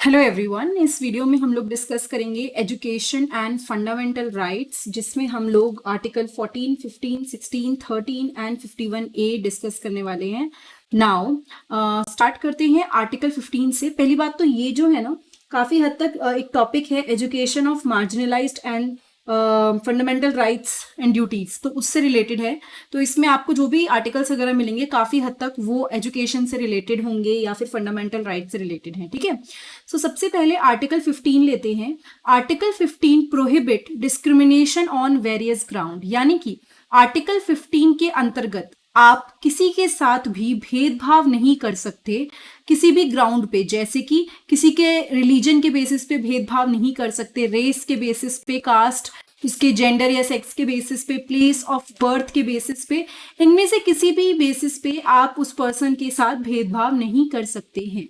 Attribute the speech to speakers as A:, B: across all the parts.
A: Hello everyone, इस video में हम लोग डिस्कस करेंगे एजुकेशन एंड फंडामेंटल राइट्स, जिसमें हम लोग आर्टिकल 14, 15, 16, 13 एंड 51A डिस्कस करने वाले हैं। नाउ स्टार्ट करते हैं आर्टिकल 15 से। पहली बात तो ये जो है ना, काफ़ी हद तक एक टॉपिक है education of marginalised and fundamental rights and duties, तो उससे रिलेटेड है। तो इसमें आपको जो भी आर्टिकल्स वगैरह मिलेंगे काफ़ी हद तक वो एजुकेशन से रिलेटेड होंगे या फिर फंडामेंटल राइट्स से रिलेटेड हैं, ठीक है। सो सबसे पहले आर्टिकल 15 लेते हैं। Article 15 prohibit discrimination on various ground, यानी कि आर्टिकल 15 के अंतर्गत आप किसी के साथ भी भेदभाव नहीं कर सकते किसी भी ग्राउंड पे, जैसे कि किसी के रिलीजन के बेसिस पे भेदभाव नहीं कर सकते, रेस के बेसिस पे, कास्ट, इसके जेंडर या सेक्स के बेसिस पे, प्लेस ऑफ बर्थ के बेसिस पे, इनमें से किसी भी बेसिस पे आप उस पर्सन के साथ भेदभाव नहीं कर सकते हैं।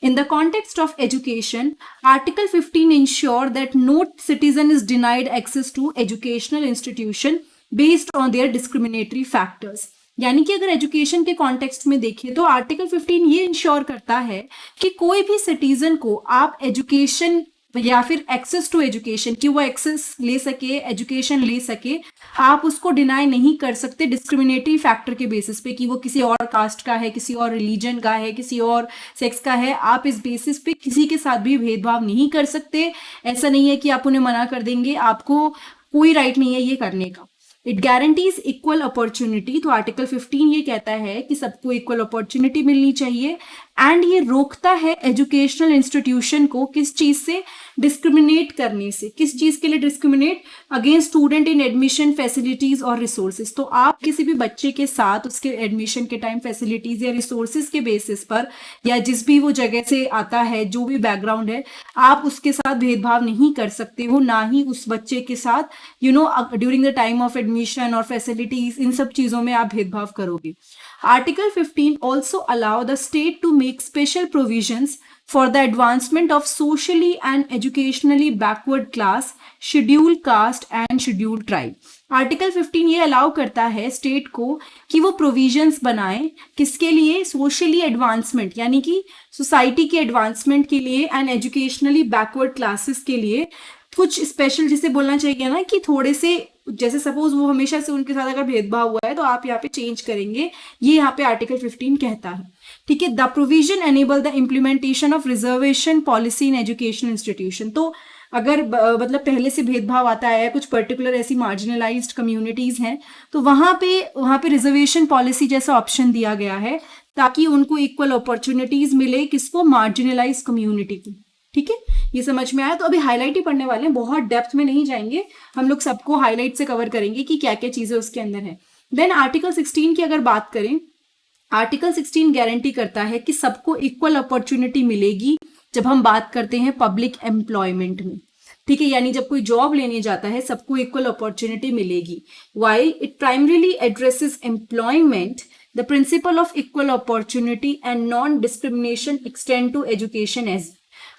A: In the context of education, Article 15 ensure that no citizen is denied access to educational institution based on their discriminatory factors. यानी कि अगर एजुकेशन के कॉन्टेक्स्ट में देखें तो आर्टिकल 15 ये इंश्योर करता है कि कोई भी सिटीजन को आप एजुकेशन या फिर एक्सेस टू एजुकेशन, कि वो एक्सेस ले सके, एजुकेशन ले सके, आप उसको डिनाई नहीं कर सकते डिस्क्रिमिनेटरी फैक्टर के बेसिस पे, कि वो किसी और कास्ट का है, किसी और रिलीजन का है, किसी और सेक्स का है। आप इस बेसिस पे किसी के साथ भी भेदभाव नहीं कर सकते। ऐसा नहीं है कि आप उन्हें मना कर देंगे, आपको कोई राइट नहीं है ये करने का। इट गारंटीज इक्वल अपॉर्चुनिटी, तो आर्टिकल 15 ये कहता है कि सबको इक्वल अपॉर्चुनिटी मिलनी चाहिए। एंड ये रोकता है एजुकेशनल इंस्टीट्यूशन को किस चीज से, डिस्क्रिमिनेट करने से। किस चीज के लिए discriminate? Against student in admission facilities और रिसोर्सेज। तो आप किसी भी बच्चे के साथ उसके एडमिशन के टाइम फैसिलिटीज या रिसोर्सेज के बेसिस पर, या जिस भी वो जगह से आता है, जो भी बैकग्राउंड है, आप उसके साथ भेदभाव नहीं कर सकते हो, ना ही उस बच्चे के साथ during the time of admission और फैसिलिटीज, इन सब चीजों में आप भेदभाव करोगे। Article 15 also allow the state to make special provisions for the advancement of socially and educationally backward class, scheduled caste and scheduled tribe. Article 15 ये अलाउ करता है स्टेट को कि वो प्रोविजंस बनाए, किसके लिए? सोशली एडवांसमेंट, यानी कि सोसाइटी के एडवांसमेंट के लिए, एंड एजुकेशनली बैकवर्ड क्लासेस के लिए कुछ स्पेशल, जिसे बोलना चाहिए ना कि थोड़े से, जैसे सपोज वो हमेशा से उनके साथ अगर भेदभाव हुआ है तो आप यहाँ पे चेंज करेंगे, ये यहाँ पे आर्टिकल 15 कहता है, ठीक है। The provision enable the implementation of reservation policy in education institution. तो अगर मतलब पहले से भेदभाव आता है, कुछ पर्टिकुलर ऐसी मार्जिनलाइज्ड कम्युनिटीज हैं, तो वहां पे रिजर्वेशन पॉलिसी जैसा ऑप्शन दिया गया है ताकि उनको इक्वल अपॉर्चुनिटीज मिले। किसको? मार्जिनलाइज्ड कम्युनिटी को, ठीक है। ये समझ में आया? तो अभी हाईलाइट ही पढ़ने वाले हैं, बहुत डेप्थ में नहीं जाएंगे, हम लोग सबको हाईलाइट से कवर करेंगे कि क्या क्या चीजें उसके अंदर है। देन आर्टिकल 16 की अगर बात करें, आर्टिकल 16 गारंटी करता है कि सबको इक्वल अपॉर्चुनिटी मिलेगी जब हम बात करते हैं पब्लिक एम्प्लॉयमेंट में, ठीक है। यानी जब कोई जॉब लेने जाता है सबको इक्वल अपॉर्चुनिटी मिलेगी। While it primarily addresses employment, the principle of equal opportunity and non discrimination extend to education as,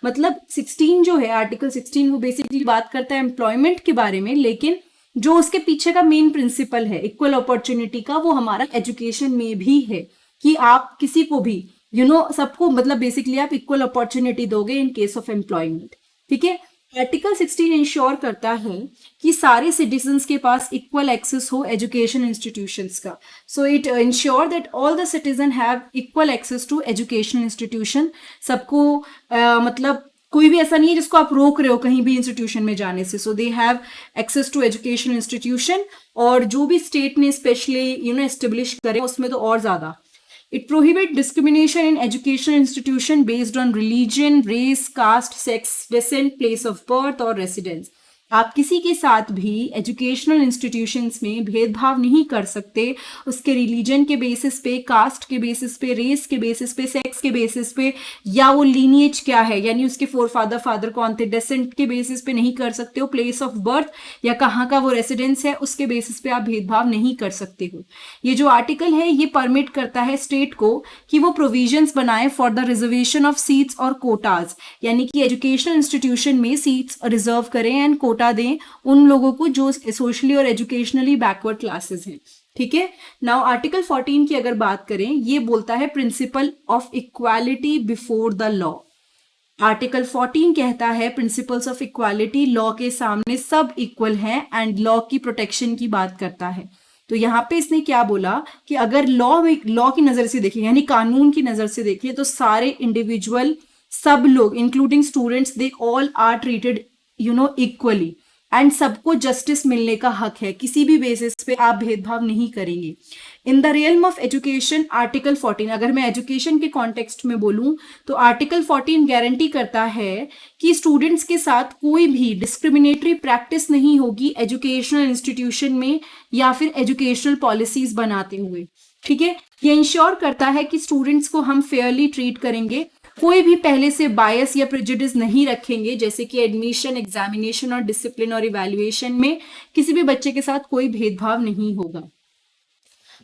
A: मतलब 16 जो है, आर्टिकल 16 वो बेसिकली बात करता है एम्प्लॉयमेंट के बारे में, लेकिन जो उसके पीछे का मेन प्रिंसिपल है इक्वल अपॉर्चुनिटी का, वो हमारा एजुकेशन में भी है कि आप किसी को भी सबको, मतलब बेसिकली आप इक्वल अपॉर्चुनिटी दोगे इन केस ऑफ एम्प्लॉयमेंट, ठीक है। आर्टिकल 16 इंश्योर करता है कि सारे सिटीजन्स के पास इक्वल एक्सेस हो एजुकेशन इंस्टीट्यूशंस का। So it ensure that all the citizen have equal access to education institution. सबको मतलब कोई भी ऐसा नहीं है जिसको आप रोक रहे हो कहीं भी इंस्टीट्यूशन में जाने से। So they have access to education institution, और जो भी स्टेट ने स्पेशली एस्टेब्लिश करे उसमें तो और ज्यादा। It prohibits discrimination in educational institution based on religion, race, caste, sex, descent, place of birth और residence. आप किसी के साथ भी एजुकेशनल इंस्टीट्यूशंस में भेदभाव नहीं कर सकते उसके रिलीजन के बेसिस पे, कास्ट के बेसिस पे, रेस के बेसिस पे, सेक्स के बेसिस पे, या वो लीनिएज क्या है, यानी उसके फादर कौन थे, डेसेंट के बेसिस पे नहीं कर सकते हो, प्लेस ऑफ बर्थ या कहाँ का वो रेसिडेंस है उसके बेसिस पे आप भेदभाव नहीं कर सकते हो। ये जो आर्टिकल है ये परमिट करता है स्टेट को कि वो प्रोविजंस बनाए for the reservation of seats और कोटाज, यानी कि एजुकेशनल इंस्टीट्यूशन में सीट्स रिजर्व करें एंड कोटा दें उन लोगों को जो सोशली और एजुकेशनली बैकवर्ड क्लासेस हैं, ठीक है। नाउ आर्टिकल 14 की अगर बात करें, ये बोलता है principle of equality before the law. Article 14 कहता है प्रिंसिपल्स ऑफ इक्वालिटी, लॉ के सामने सब इक्वल हैं एंड लॉ की प्रोटेक्शन की बात करता है। तो यहाँ पे इसने क्या बोला कि अगर लॉ की नजर से देखें यानी कानून की नजर से देखें तो सारे इंडिविजुअल, सब लोग including students, they all are treated equally and सबको जस्टिस मिलने का हक है, किसी भी बेसिस पे आप भेदभाव नहीं करेंगे। In the realm of education article 14, अगर मैं एजुकेशन के कॉन्टेक्स्ट में बोलूं तो आर्टिकल 14 गारंटी करता है कि स्टूडेंट्स के साथ कोई भी डिस्क्रिमिनेटरी प्रैक्टिस नहीं होगी एजुकेशनल इंस्टीट्यूशन में या फिर एजुकेशनल पॉलिसीज बनाते हुए। ठीक है, ये इंश्योर करता है कि स्टूडेंट्स को हम फेयरली ट्रीट करेंगे, कोई भी पहले से बायस या प्रेजुडिस नहीं रखेंगे, जैसे कि एडमिशन, एग्जामिनेशन और डिसिप्लिन और इवैल्यूएशन में किसी भी बच्चे के साथ कोई भेदभाव नहीं होगा।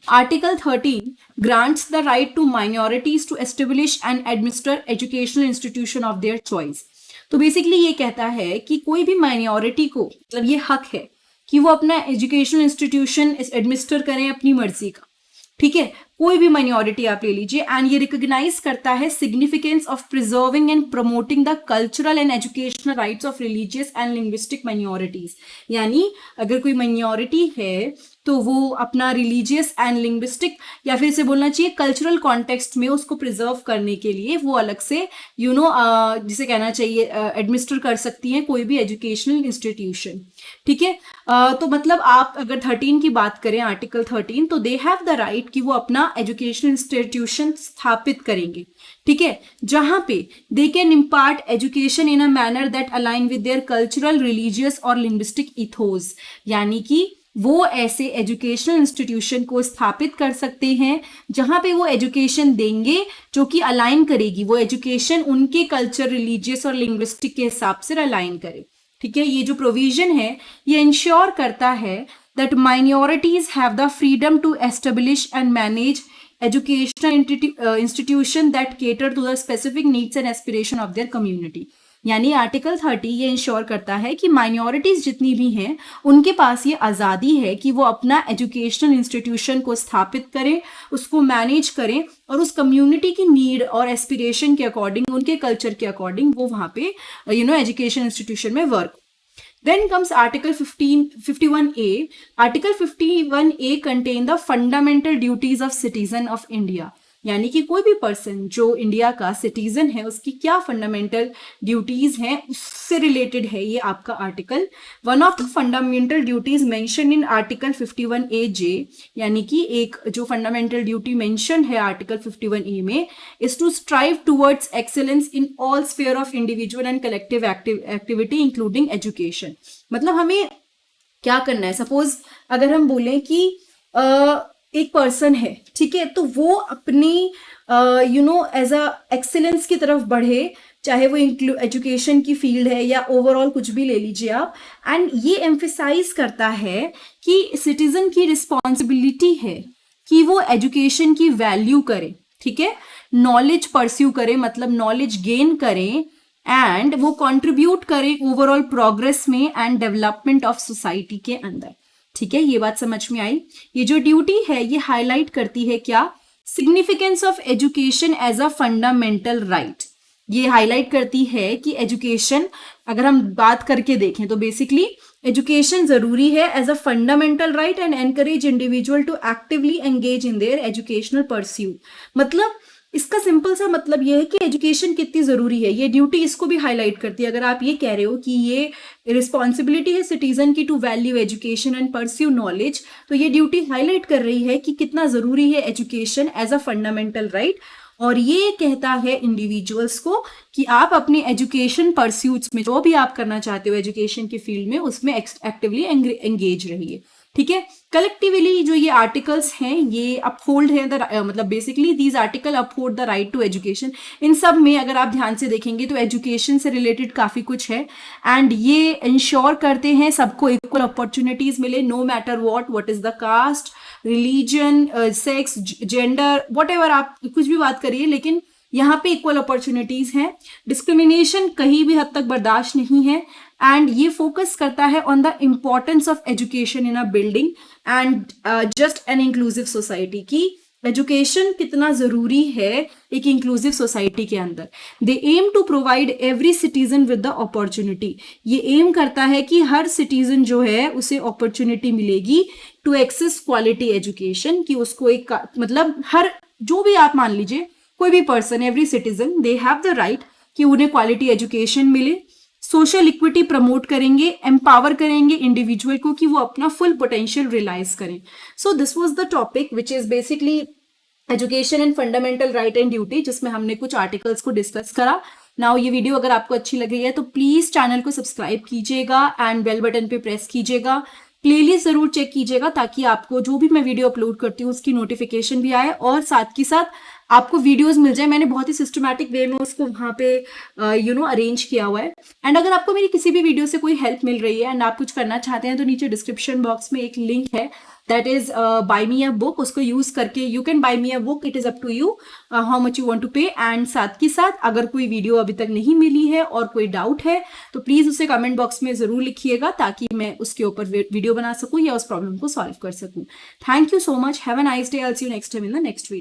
A: Article 13 grants the right to minorities to establish and administer educational institution of their choice. तो बेसिकली ये कहता है कि कोई भी माइनॉरिटी को मतलब ये हक है कि वो अपना एजुकेशनल इंस्टीट्यूशन एडमिनिस्टर करें अपनी मर्जी का। ठीक है, कोई भी माइनॉरिटी आप ले लीजिए, एंड ये रिकॉग्नाइज करता है significance of preserving and promoting the cultural and educational rights of religious and linguistic minorities. यानी अगर कोई माइनॉरिटी है तो वो अपना रिलीजियस एंड लिंग्विस्टिक या फिर इसे बोलना चाहिए कल्चरल कॉन्टेक्स्ट में उसको प्रिजर्व करने के लिए वो अलग से जिसे कहना चाहिए एडमिनिस्टर कर सकती हैं कोई भी एजुकेशनल इंस्टीट्यूशन। ठीक है, तो मतलब आप अगर 13 की बात करें, आर्टिकल 13, तो दे हैव द राइट कि वो अपना एजुकेशनल इंस्टीट्यूशन स्थापित करेंगे। ठीक है, जहां पे they can impart education in a manner that align with their cultural, religious और लिंग्विस्टिक इथोस। यानी कि वो ऐसे एजुकेशनल इंस्टीट्यूशन को स्थापित कर सकते हैं जहां पे वो एजुकेशन देंगे जो कि अलाइन करेगी, वो एजुकेशन उनके कल्चर, रिलीजियस और लिंग्विस्टिक के हिसाब से अलाइन करे। ठीक है, ये जो प्रोविजन है ये इंश्योर करता है that minorities have the freedom to establish and manage educational institution that cater to the specific needs and aspiration of their community. यानी आर्टिकल 30 ये इंश्योर करता है कि माइनॉरिटीज जितनी भी हैं उनके पास ये आज़ादी है कि वो अपना एजुकेशनल इंस्टीट्यूशन को स्थापित करें, उसको मैनेज करें और उस कम्युनिटी की नीड और एस्पिरेशन के अकॉर्डिंग, उनके कल्चर के अकॉर्डिंग वो वहाँ पे एजुकेशन इंस्टीट्यूशन में work. Then comes Article 51A. Article 51A contain the fundamental duties of citizen of India. यानी कि कोई भी पर्सन जो इंडिया का सिटीजन है उसकी क्या फंडामेंटल ड्यूटीज हैं उससे रिलेटेड है ये आपका article. One of the fundamental duties mention in article 51A(j), यानी कि एक जो फंडामेंटल ड्यूटी मेंशन है आर्टिकल 51A में, is to strive towards excellence in all sphere of individual and collective activity including education. मतलब हमें क्या करना है, सपोज अगर हम बोलें कि एक पर्सन है, ठीक है, तो वो अपनी एज अ एक्सीलेंस की तरफ बढ़े, चाहे वो एजुकेशन की फील्ड है या ओवरऑल कुछ भी ले लीजिए आप, एंड ये एम्फेसाइज करता है कि सिटीजन की रिस्पॉन्सिबिलिटी है कि वो एजुकेशन की वैल्यू करे। ठीक है, नॉलेज परस्यू करे, मतलब नॉलेज गेन करें एंड वो कंट्रीब्यूट करें ओवरऑल प्रोग्रेस में एंड डेवलपमेंट ऑफ सोसाइटी के अंदर। ठीक है, ये बात समझ में आई। ये जो ड्यूटी है ये हाईलाइट करती है क्या, significance of education as a fundamental right. ये हाईलाइट करती है कि एजुकेशन, अगर हम बात करके देखें तो बेसिकली एजुकेशन जरूरी है as a fundamental right and encourage individual to actively engage in their educational pursuit. मतलब इसका सिंपल सा मतलब ये है कि एजुकेशन कितनी जरूरी है, ये ड्यूटी इसको भी हाईलाइट करती है। अगर आप ये कह रहे हो कि ये रिस्पॉन्सिबिलिटी है सिटीजन की to value education and pursue knowledge, तो ये ड्यूटी हाईलाइट कर रही है कि कितना जरूरी है education as a fundamental right. और ये कहता है इंडिविजुअल्स को कि आप अपने एजुकेशन परस्यूट्स में जो भी आप करना चाहते हो एजुकेशन की फील्ड में, उसमें एक्टिवली एंगेज रहिए। ठीक है, कलेक्टिवली जो ये आर्टिकल्स हैं ये अपहोल्ड है मतलब basically these article uphold the right to education. इन सब में अगर आप ध्यान से देखेंगे तो एजुकेशन से रिलेटेड काफी कुछ है एंड ये इंश्योर करते हैं सबको इक्वल अपॉर्चुनिटीज मिले, no matter what is the caste, religion, sex, gender, whatever आप कुछ भी बात करिए, लेकिन यहाँ पे इक्वल अपॉर्चुनिटीज हैं। डिस्क्रिमिनेशन कहीं भी हद तक बर्दाश्त नहीं है एंड ये फोकस करता है on the importance of education in a building and just an inclusive society की एजुकेशन कितना जरूरी है एक इंक्लूसिव सोसाइटी के अंदर। They aim to provide every citizen with the opportunity. ये एम करता है कि हर सिटीजन जो है उसे अपॉर्चुनिटी मिलेगी टू एक्सेस क्वालिटी एजुकेशन, कि उसको एक मतलब हर जो भी आप मान लीजिए कोई भी person, every citizen they have the right कि उन्हें क्वालिटी एजुकेशन मिले। सोशल इक्विटी प्रमोट करेंगे, एम्पावर करेंगे इंडिविजुअल को कि वो अपना फुल पोटेंशियल रियलाइज करें। So this was the topic which is basically education and fundamental right and duty, जिसमें हमने कुछ आर्टिकल्स को डिस्कस करा। नाउ ये वीडियो अगर आपको अच्छी लग रही है तो प्लीज चैनल को सब्सक्राइब कीजिएगा एंड बेल बटन पे प्रेस कीजिएगा। प्लेलिस्ट जरूर चेक कीजिएगा ताकि आपको जो भी मैं वीडियो अपलोड करती हूँ उसकी नोटिफिकेशन भी आए और साथ ही साथ आपको वीडियोस मिल जाए। मैंने बहुत ही सिस्टमैटिक वे में उसको वहाँ पे अरेंज किया हुआ है। एंड अगर आपको मेरी किसी भी वीडियो से कोई हेल्प मिल रही है एंड आप कुछ करना चाहते हैं तो नीचे डिस्क्रिप्शन बॉक्स में एक लिंक है, that is buy me a book. उसको यूज करके you can buy me a book, it is up to you how much you want to pay. And साथ ही साथ अगर कोई वीडियो अभी तक नहीं मिली है और कोई डाउट है तो प्लीज उसे कमेंट बॉक्स में जरूर लिखिएगा ताकि मैं उसके ऊपर वीडियो बना सकूं या उस प्रॉब्लम को सॉल्व कर सकूं। Thank you so much, have a nice day, I will see you next time in the next video.